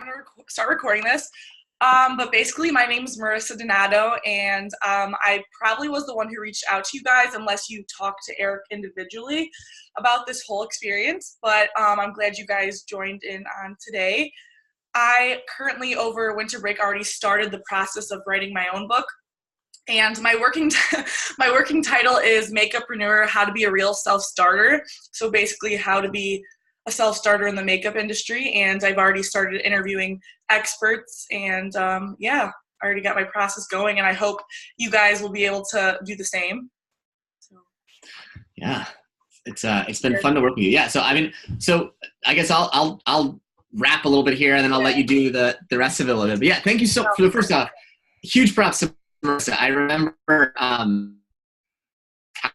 I'm gonna start recording this. But basically, my name is Marissa Donato, and I probably was the one who reached out to you guys, unless you talked to Eric individually about this whole experience. But I'm glad you guys joined in on today. I currently, over winter break, already started the process of writing my own book. And my working my working title is Makeupreneur: How to Be a Real Self-Starter. So basically, how to be a self-starter in the makeup industry. And I've already started interviewing experts, and yeah, I already got my process going, and I hope you guys will be able to do the same. So. Yeah, it's been fun to work with you. Yeah, so I guess I'll wrap a little bit here, and then I'll let you do the rest of it a little bit. But yeah, thank you so for the first off, huge props to Marissa. I remember how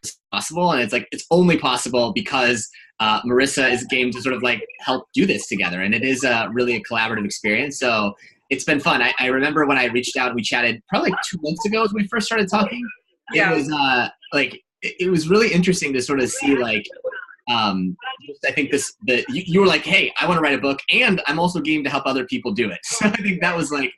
it's possible, and it's only possible because Marissa is game to sort of like help do this together, and it is really a collaborative experience. So it's been fun. I remember when I reached out and we chatted probably like 2 months ago when we first started talking. Yeah. It was it was really interesting to sort of see I think you were like, hey, I want to write a book, and I'm also game to help other people do it. So I think that was like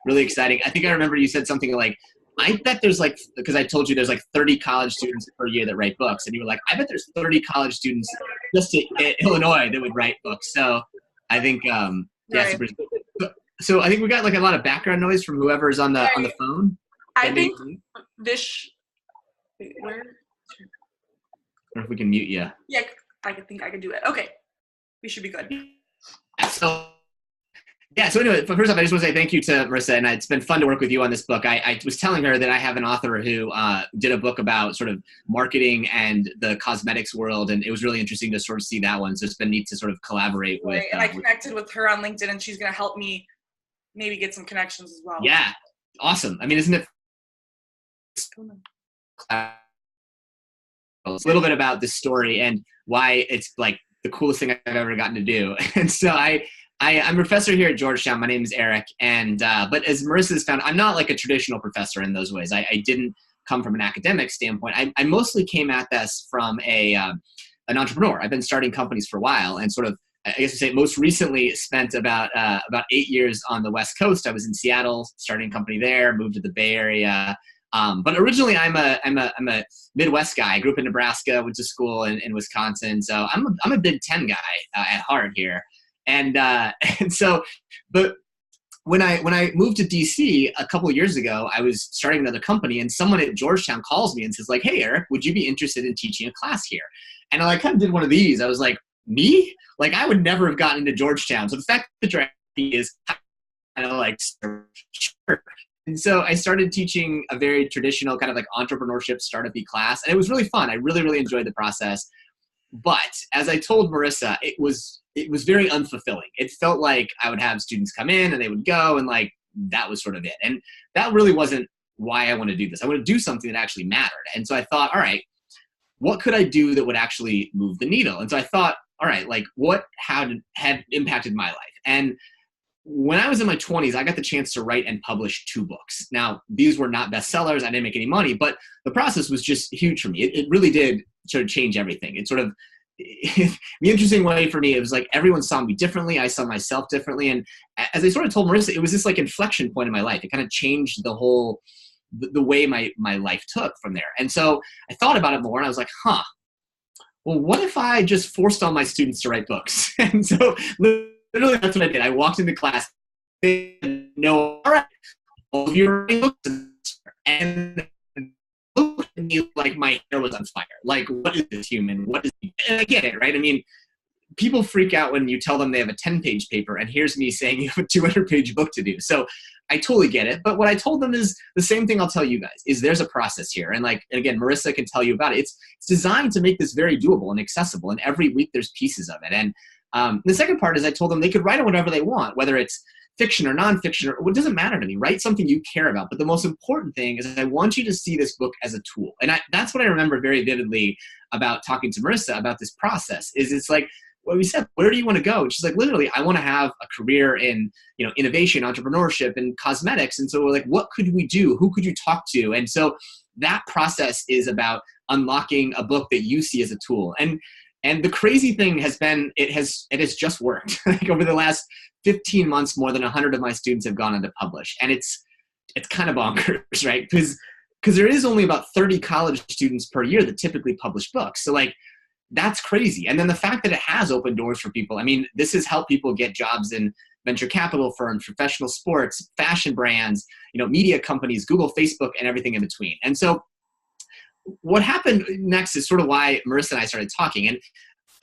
really exciting. I think I remember you said something like, I bet there's because I told you there's 30 college students per year that write books. And you were like, I bet there's 30 college students just in Illinois that would write books. So I think, Right. So I think we got a lot of background noise from whoever is on the phone. I think this, where? Or if we can mute you. Yeah, I think I can do it. Okay, we should be good. So anyway, first off, I just want to say thank you to Marissa, and it's been fun to work with you on this book. I was telling her that I have an author who did a book about sort of marketing and the cosmetics world, and it was really interesting to sort of see that one. So it's been neat to sort of collaborate with. And I connected with her on LinkedIn, and she's going to help me maybe get some connections as well. Yeah, awesome. I mean, isn't it a little bit about this story and why it's like the coolest thing I've ever gotten to do? And so I'm a professor here at Georgetown. My name is Eric, and but as Marissa's found, I'm not like a traditional professor in those ways. I didn't come from an academic standpoint. I mostly came at this from an entrepreneur. I've been starting companies for a while, and sort of, I guess you say, most recently spent about 8 years on the West Coast. I was in Seattle, starting a company there, moved to the Bay Area. But originally, I'm a Midwest guy. I grew up in Nebraska, went to school in Wisconsin, so I'm a Big Ten guy at heart here. And so, but when I moved to DC a couple of years ago, I was starting another company, and someone at Georgetown calls me and says like, "Hey, Eric, would you be interested in teaching a class here?" And I kind of did one of these. I was like, "Me? Like, I would never have gotten into Georgetown." So the fact that the is kind of like, sure. And so I started teaching a very traditional kind of like entrepreneurship startup-y class, and it was really fun. I really, really enjoyed the process. But as I told Marissa, it was very unfulfilling. It felt like I would have students come in and they would go, and like that was sort of it. And that really wasn't why I wanted to do this. I wanted to do something that actually mattered. And so I thought, all right, what could I do that would actually move the needle? And so I thought, all right, like what had impacted my life? And when I was in my 20s, I got the chance to write and publish 2 books. Now, these were not bestsellers. I didn't make any money, but the process was just huge for me. It really did sort of change everything. It sort of, the interesting way for me, it was like everyone saw me differently. I saw myself differently. And as I sort of told Marissa, it was this like inflection point in my life. It kind of changed the way my life took from there. And so I thought about it more, and I was like, well, what if I just forced all my students to write books? And so literally, that's what I did. I walked into class, all right, all of you are writing books, and looked at me like my hair was on fire. Like, what is this human? And I get it, right? I mean, people freak out when you tell them they have a 10-page paper, and here's me saying you have a 200-page book to do. So I totally get it. But what I told them is the same thing I'll tell you guys, is there's a process here. And again, Marissa can tell you about it. It's designed to make this very doable and accessible. And every week there's pieces of it. And the second part is I told them they could write on whatever they want, whether it's fiction or nonfiction, or it doesn't matter to me. Write something you care about. But the most important thing is I want you to see this book as a tool. And that's what I remember very vividly about talking to Marissa about this process, is it's like, what we said, where do you want to go? And she's like, literally, I want to have a career in, innovation, entrepreneurship, and cosmetics. And so we're like, what could we do? Who could you talk to? And so that process is about unlocking a book that you see as a tool. And the crazy thing has been, it has just worked. Like over the last 15 months, more than 100 of my students have gone on to publish. And it's kind of bonkers, right? Because there is only about 30 college students per year that typically publish books. So like, that's crazy. And then the fact that it has opened doors for people. I mean, this has helped people get jobs in venture capital firms, professional sports, fashion brands, media companies, Google, Facebook, and everything in between. And so what happened next is sort of why Marissa and I started talking. And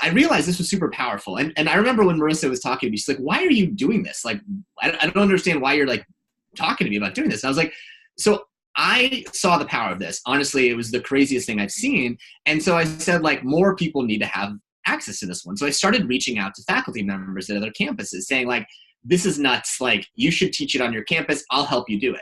I realized this was super powerful. And I remember when Marissa was talking to me, she's like, why are you doing this? Like, I don't understand why you're like talking to me about doing this. And I was like, so I saw the power of this. Honestly, it was the craziest thing I've seen. And so I said, like, more people need to have access to this one. So I started reaching out to faculty members at other campuses saying, like, this is nuts. Like, you should teach it on your campus. I'll help you do it.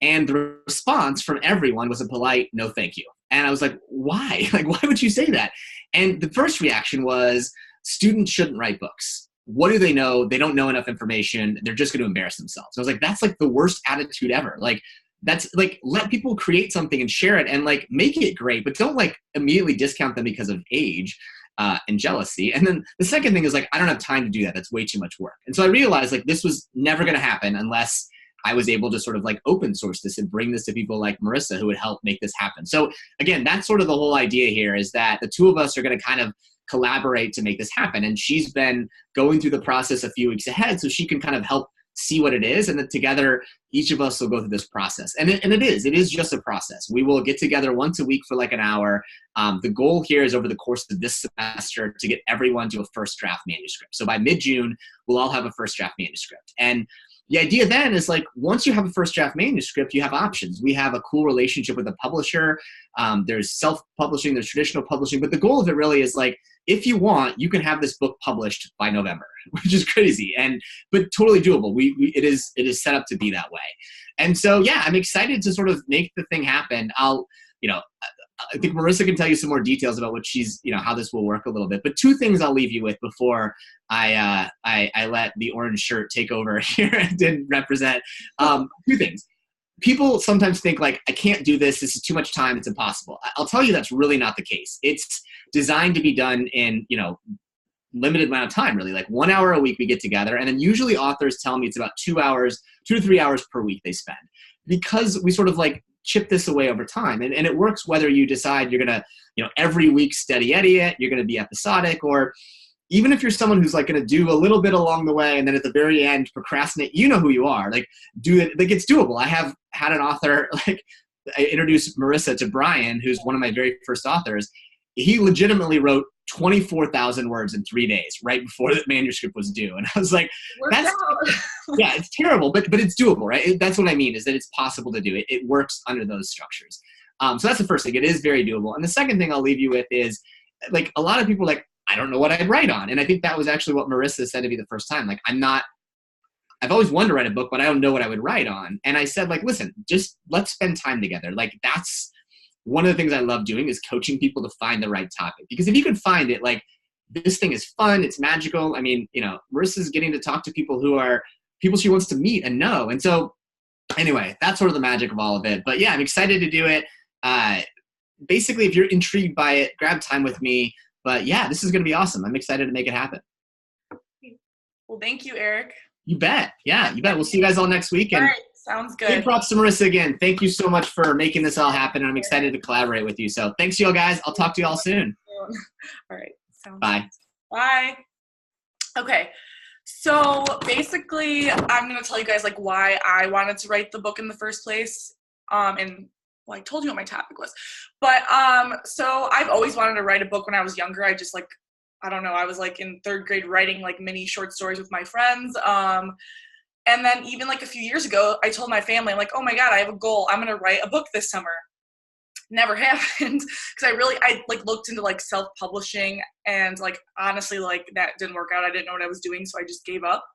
And the response from everyone was a polite, no, thank you. And I was like, why? Like, why would you say that? And the first reaction was, students shouldn't write books. What do they know? They don't know enough information. They're just going to embarrass themselves. I was like, that's like the worst attitude ever. Like, that's like, let people create something and share it and like make it great, but don't like immediately discount them because of age and jealousy. And then the second thing is like, I don't have time to do that. That's way too much work. And so I realized like this was never going to happen unless I was able to sort of like open source this and bring this to people like Marissa who would help make this happen. So again, that's sort of the whole idea here, is that the two of us are going to kind of collaborate to make this happen. And she's been going through the process a few weeks ahead so she can kind of help see what it is. And then together, each of us will go through this process. And it is just a process. We will get together once a week for like an hour. The goal here is over the course of this semester to get everyone to a first draft manuscript. So by mid-June, we'll all have a first draft manuscript. And the idea then is like, once you have a first draft manuscript, you have options. We have a cool relationship with a publisher. There's self-publishing, there's traditional publishing, but the goal of it really is like, if you want, you can have this book published by November, which is crazy, but totally doable. It is set up to be that way. And so, yeah, I'm excited to sort of make the thing happen. I think Marissa can tell you some more details about what she's, how this will work a little bit. But two things I'll leave you with before I let the orange shirt take over here and didn't represent. Two things. People sometimes think like, I can't do this. This is too much time. It's impossible. I'll tell you that's really not the case. It's designed to be done in, limited amount of time, really. Like 1 hour a week we get together. And then usually authors tell me it's about 2 to 3 hours per week they spend, because we sort of like chip this away over time. And it works whether you decide you're going to, every week steady Eddie it, you're going to be episodic, or even if you're someone who's like going to do a little bit along the way and then at the very end procrastinate, you know who you are. Like, do it. Like, it's doable. I have had an author, like, I introduced Marissa to Brian, who's one of my very first authors. He legitimately wrote 24,000 words in 3 days right before the manuscript was due. And I was like, yeah, it's terrible, but it's doable, right? That's what I mean, is that it's possible to do it. It works under those structures. So that's the first thing. It is very doable. And the second thing I'll leave you with is, like, a lot of people are like, I don't know what I'd write on. And I think that was actually what Marissa said to me the first time. Like, I've always wanted to write a book, but I don't know what I would write on. And I said, like, listen, just let's spend time together. Like, that's one of the things I love doing, is coaching people to find the right topic. Because if you can find it, like, this thing is fun, it's magical. I mean, Marissa's getting to talk to people who are people she wants to meet and know. And so anyway, that's sort of the magic of all of it. But yeah, I'm excited to do it. Basically, if you're intrigued by it, grab time with me. But yeah, this is going to be awesome. I'm excited to make it happen. Well, thank you, Eric. You bet. Yeah, you bet. We'll see you guys all next week. And all right, sounds good. Big props to Marissa again. Thank you so much for making this all happen. And I'm excited to collaborate with you. So thanks, y'all guys. I'll talk to you all soon. All right. Bye. Good. Bye. Okay. So basically, I'm going to tell you guys like why I wanted to write the book in the first place. And well, I told you what my topic was. But so I've always wanted to write a book when I was younger. I just I don't know, I was like in third grade writing like mini short stories with my friends. And then even like a few years ago, I told my family, I'm like, oh my God, I have a goal. I'm going to write a book this summer. Never happened, because I like looked into like self-publishing, and like honestly, like that didn't work out. I didn't know what I was doing, so I just gave up.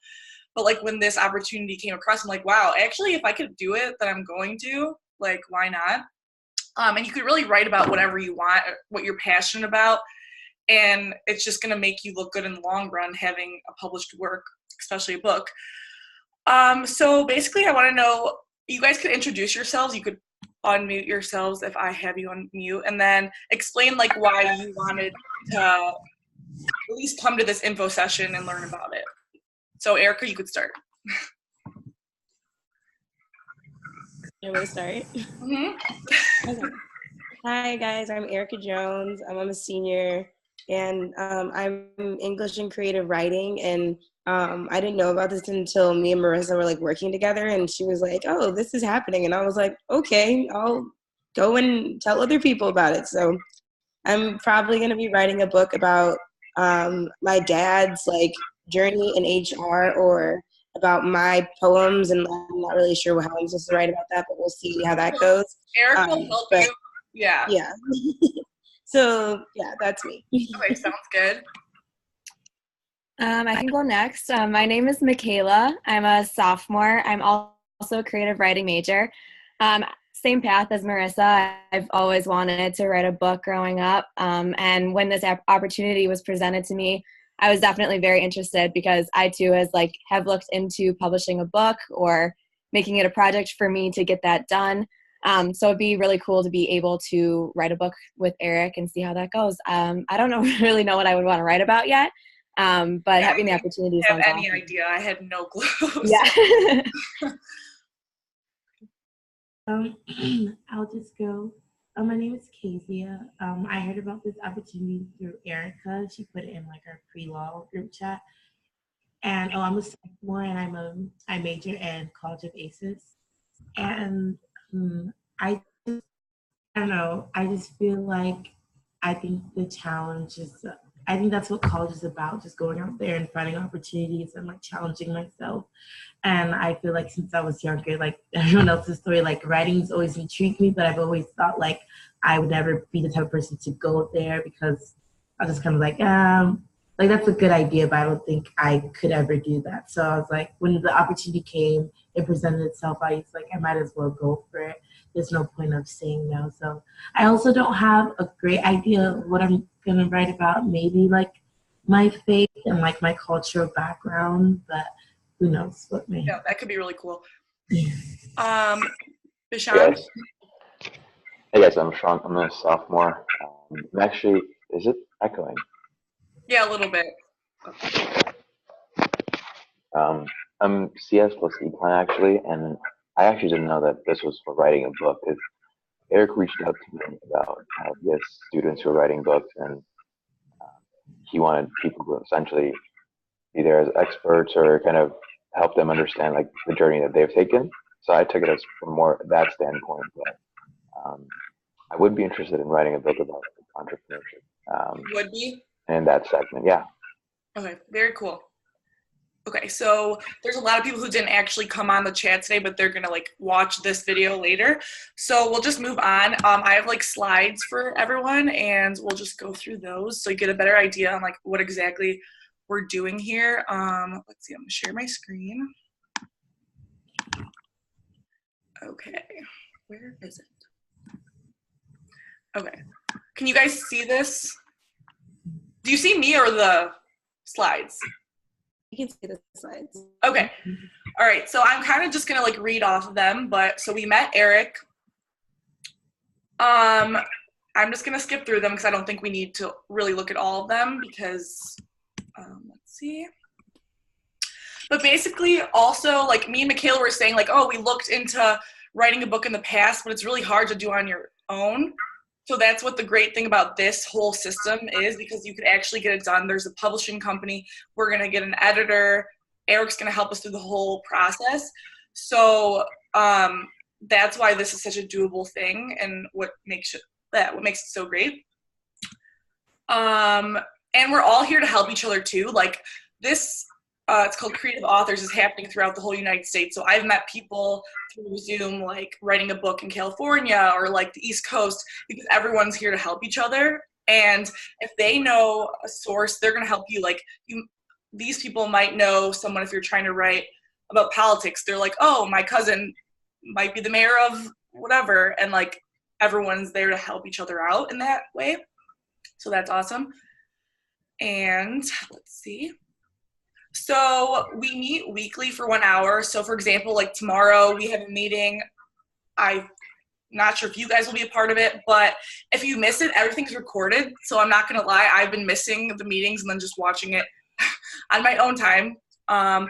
But like when this opportunity came across, I'm like, wow, actually, if I could do it, then I'm going to. Like, why not? And you could really write about whatever you want, what you're passionate about, and it's just gonna make you look good in the long run having a published work, especially a book. So basically, I want to know, you guys could introduce yourselves. You could unmute yourselves if I have you on mute, and then explain like why you wanted to at least come to this info session and learn about it. So Erica, you could start. You want me to start? Mm-hmm. Okay. Hi guys, I'm Erica Jones. I'm a senior, and I'm English and creative writing. And I didn't know about this until me and Marissa were like working together, and she was like, "Oh, this is happening," and I was like, "Okay, I'll go and tell other people about it." So I'm probably going to be writing a book about my dad's like journey in HR, or about my poems, and I'm not really sure how I'm supposed to write about that, but we'll see how that goes. Eric will help you. Yeah. Yeah. So yeah, that's me. Okay, sounds good. I can go next. My name is Michaela. I'm a sophomore. I'm also a creative writing major. Same path as Marissa. I've always wanted to write a book growing up. And when this opportunity was presented to me, I was definitely very interested, because I too have looked into publishing a book or making it a project for me to get that done. So it'd be really cool to be able to write a book with Eric and see how that goes. I don't really know what I would want to write about yet, but having the opportunity I have sounds any awesome. idea. I had no clue. Yeah. I'll just go. My name is Kezia. I heard about this opportunity through Erica. She put it in like our pre-law group chat. And I'm a sophomore, and I major in College of Aces. And I don't know. I just feel like I think the challenge is. I think that's what college is about, just going out there and finding opportunities and like challenging myself. And I feel like since I was younger, like everyone else's story, like writing's always intrigued me, but I've always thought like I would never be the type of person to go there, because I was just kind of like that's a good idea, but I don't think I could ever do that. So I was like, when the opportunity came, it presented itself, I was like, I might as well go for it. There's no point of saying no. So I also don't have a great idea of what I'm going to write about. Maybe like my faith and like my cultural background, but who knows what may. Yeah, that could be really cool. Yeah. Bishan? Hey guys, I'm Sean. I'm a sophomore. I'm actually, is it echoing? Yeah, a little bit. I'm CS plus econ actually, and I actually didn't know that this was for writing a book. Eric reached out to me about he has students who are writing books, and he wanted people to essentially be there as experts or kind of help them understand like the journey that they've taken. So I took it as from more that standpoint. But I would be interested in writing a book about entrepreneurship. Would be? In that segment, yeah. Okay, very cool. Okay, so there's a lot of people who didn't actually come on the chat today, but they're gonna like watch this video later. So we'll just move on. I have like slides for everyone, and we'll just go through those so you get a better idea on like what exactly we're doing here. Let's see, I'm gonna share my screen. Okay, where is it? Okay, can you guys see this? Do you see me or the slides? You can see the slides. Okay. All right. So I'm kind of just going to like read off of them. But so we met Eric. I'm just going to skip through them because I don't think we need to really look at all of them because let's see. But basically also like me and Michaela were saying like, oh, we looked into writing a book in the past, but it's really hard to do on your own. So that's what the great thing about this whole system is, because you could actually get it done. There's a publishing company. We're going to get an editor. Eric's going to help us through the whole process. So that's why this is such a doable thing and what makes it so great. And we're all here to help each other too. Like this, it's called Creative Authors, is happening throughout the whole United States. So I've met people through Zoom, like writing a book in California or like the East Coast, because everyone's here to help each other. And if they know a source, they're going to help you. Like these people might know someone if you're trying to write about politics. They're like, oh, my cousin might be the mayor of whatever. And like everyone's there to help each other out in that way. So that's awesome. And let's see. So we meet weekly for 1 hour. So for example, like tomorrow we have a meeting. I'm not sure if you guys will be a part of it, but if you miss it, everything's recorded. So I'm not going to lie, I've been missing the meetings and then just watching it on my own time. And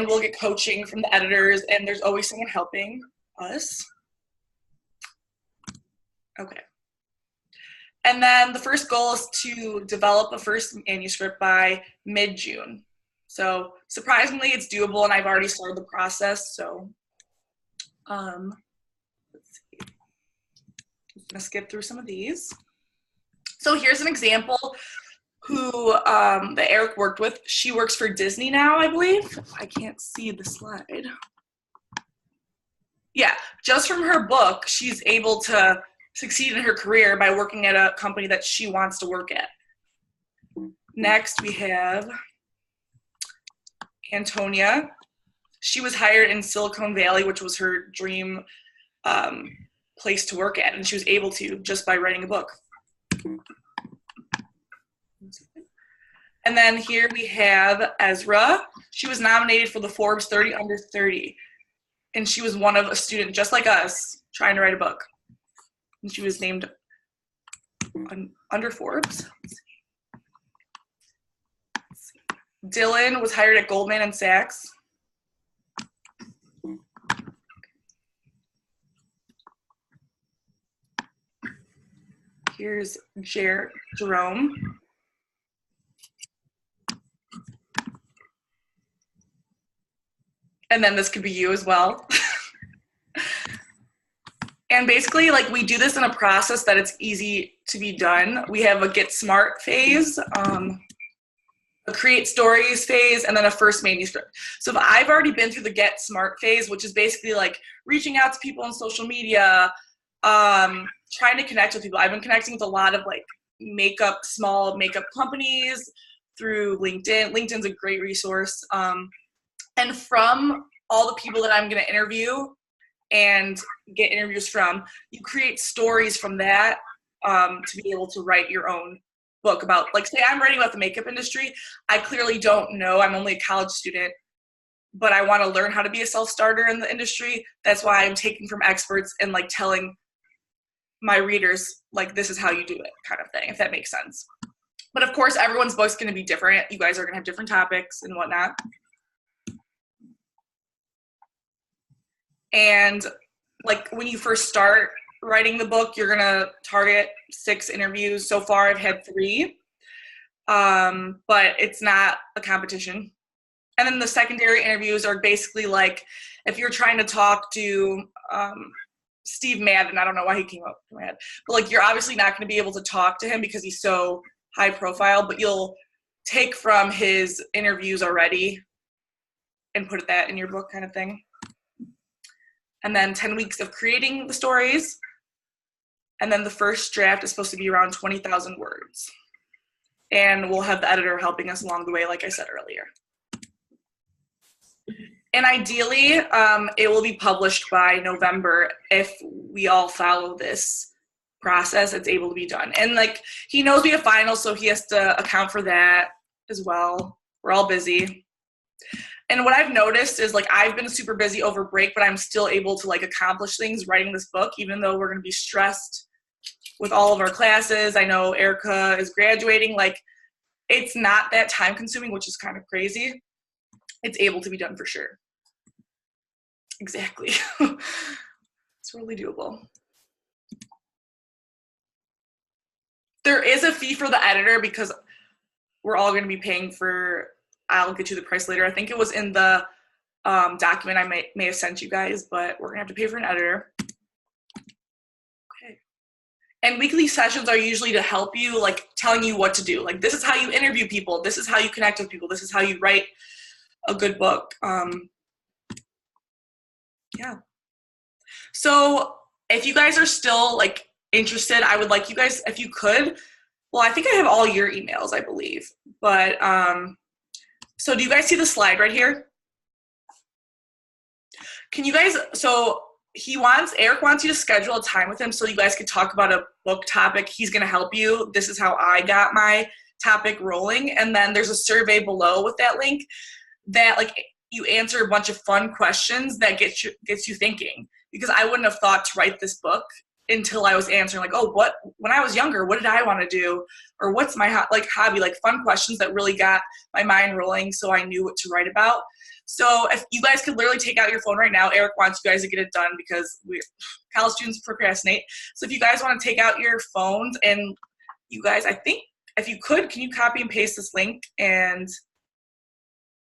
we'll get coaching from the editors, and there's always someone helping us. Okay. And then the first goal is to develop a first manuscript by mid-June. So surprisingly, it's doable, and I've already started the process. So let's see. I'm gonna skip through some of these. So here's an example who that Eric worked with. She works for Disney now, I believe. I can't see the slide. Yeah, just from her book, she's able to succeed in her career by working at a company that she wants to work at. Next, we have Antonia. She was hired in Silicon Valley, which was her dream place to work at, and she was able to just by writing a book. And then here we have Ezra. She was nominated for the Forbes 30 Under 30, and she was one of a student just like us trying to write a book. And she was named under Forbes. Let's see. Dylan was hired at Goldman & Sachs. Here's Jerome. And then this could be you as well. And basically, like, we do this in a process that it's easy to be done. We have a get smart phase, a create stories phase, and then a first manuscript. So if I've already been through the get smart phase, which is basically like reaching out to people on social media, trying to connect with people. I've been connecting with a lot of like small makeup companies through LinkedIn. LinkedIn's a great resource. And from all the people that I'm going to interview and get interviews from, you create stories from that to be able to write your own book about, like, say I'm writing about the makeup industry. I clearly don't know. I'm only a college student, but I want to learn how to be a self-starter in the industry. That's why I'm taking from experts and like telling my readers, like, this is how you do it kind of thing, if that makes sense. But of course, everyone's book's going to be different. You guys are going to have different topics and whatnot. And like when you first start writing the book, you're going to target 6 interviews. So far, I've had 3, but it's not a competition. And then the secondary interviews are basically like if you're trying to talk to Steve Madden, I don't know why he came up to my head, but like you're obviously not going to be able to talk to him because he's so high profile, but you'll take from his interviews already and put that in your book kind of thing. And then 10 weeks of creating the stories. And then the first draft is supposed to be around 20,000 words. And we'll have the editor helping us along the way, like I said earlier. And ideally, it will be published by November if we all follow this process. It's able to be done. And like he knows we have finals, so he has to account for that as well. We're all busy. And what I've noticed is like I've been super busy over break, but I'm still able to like accomplish things writing this book, even though we're going to be stressed with all of our classes. I know Erica is graduating. Like it's not that time consuming, which is kind of crazy. It's able to be done for sure. Exactly. It's really doable. There is a fee for the editor because we're all going to be paying for, I'll get you the price later. I think it was in the document I may have sent you guys, but we're going to have to pay for an editor. Okay. And weekly sessions are usually to help you, like telling you what to do. Like this is how you interview people. This is how you connect with people. This is how you write a good book. Yeah. So if you guys are still like interested, I would like you guys, if you could, well, I think I have all your emails, I believe, but so do you guys see the slide right here? Can you guys, so Eric wants you to schedule a time with him so you guys could talk about a book topic. He's going to help you. This is how I got my topic rolling. And then there's a survey below with that link that like you answer a bunch of fun questions that gets you thinking, because I wouldn't have thought to write this book until I was answering like, oh, when I was younger, what did I want to do? Or what's my hobby? Like fun questions that really got my mind rolling so I knew what to write about. So if you guys could literally take out your phone right now, Eric wants you guys to get it done because college students procrastinate. So if you guys want to take out your phones, and you guys, I think if you could, can you copy and paste this link, and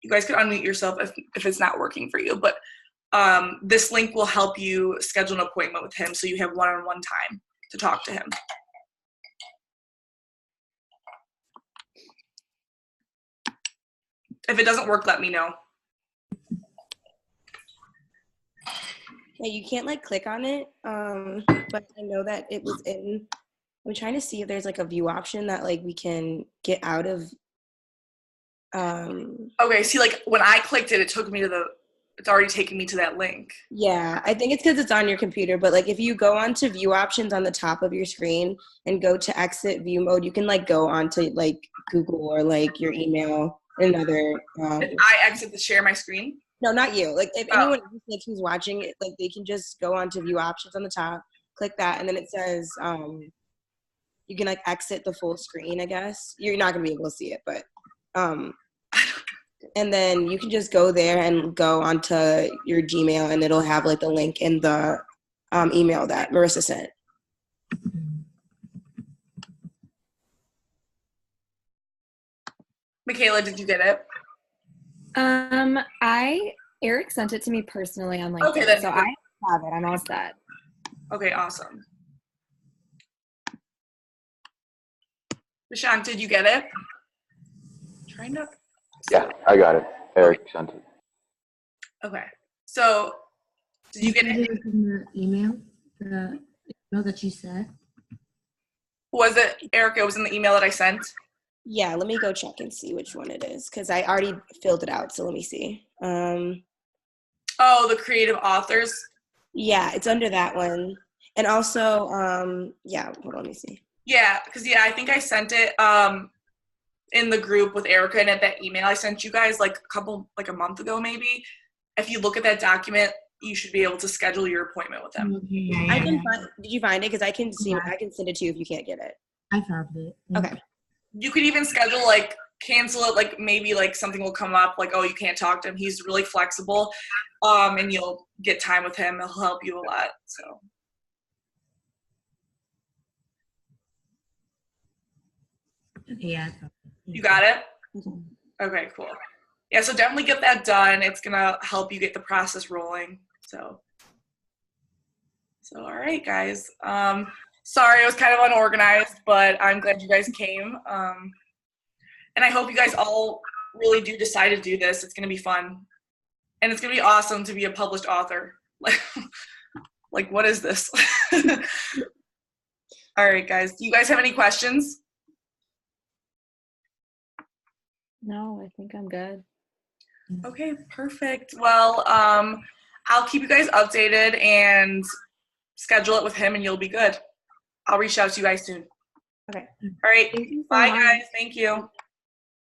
you guys could unmute yourself if it's not working for you. But this link will help you schedule an appointment with him so you have one-on-one time to talk to him. If it doesn't work, let me know. Yeah, you can't like click on it, but I know that it was in. I'm trying to see if there's like a view option that like we can get out of. Okay, see, like when I clicked it, it took me to it's already taken me to that link. Yeah, I think it's because it's on your computer, but like if you go onto view options on the top of your screen and go to exit view mode, you can like go onto like Google or like your email, another. If I exit the share my screen? No, not you. Like if anyone else, like who's watching it, like they can just go onto view options on the top, click that, and then it says you can like exit the full screen, I guess. You're not gonna be able to see it, but and then you can just go there and go onto your Gmail, and it'll have like the link in the email that Marissa sent. Michaela, did you get it? Eric sent it to me personally on LinkedIn, Okay, then. So I have it. I'm all set. Okay, awesome. Prashant, did you get it? Trying to. Yeah, I got it. Eric sent it. Okay, so did you get it? It was in the email that you said. Was it, Erica? It was in the email that I sent? Yeah, let me go check and see which one it is because I already filled it out. So let me see. Oh, the creative authors. Yeah, it's under that one, and also yeah. Hold on, let me see. Yeah, because I think I sent it in the group with Erica, and at that email I sent you guys like a month ago maybe. If you look at that document, you should be able to schedule your appointment with them. Yeah. I can find. Did you find it? Because I can see. I can send it to you if you can't get it. I found it. Okay. You could even schedule like cancel it, like maybe like something will come up like, oh, you can't talk to him. He's really flexible, and you'll get time with him. He'll help you a lot. So. Yeah. You got it? Mhm. Okay, cool. Yeah, so definitely get that done. It's gonna help you get the process rolling. So all right, guys. Sorry, it was kind of unorganized, but I'm glad you guys came. And I hope you guys all really do decide to do this. It's gonna be fun, and it's gonna be awesome to be a published author. Like what is this? All right, guys. Do you guys have any questions? No, I think I'm good. Okay, perfect. Well, I'll keep you guys updated and schedule it with him, and you'll be good. I'll reach out to you guys soon. Okay. All right. Thank you so Bye, much. guys. Thank you.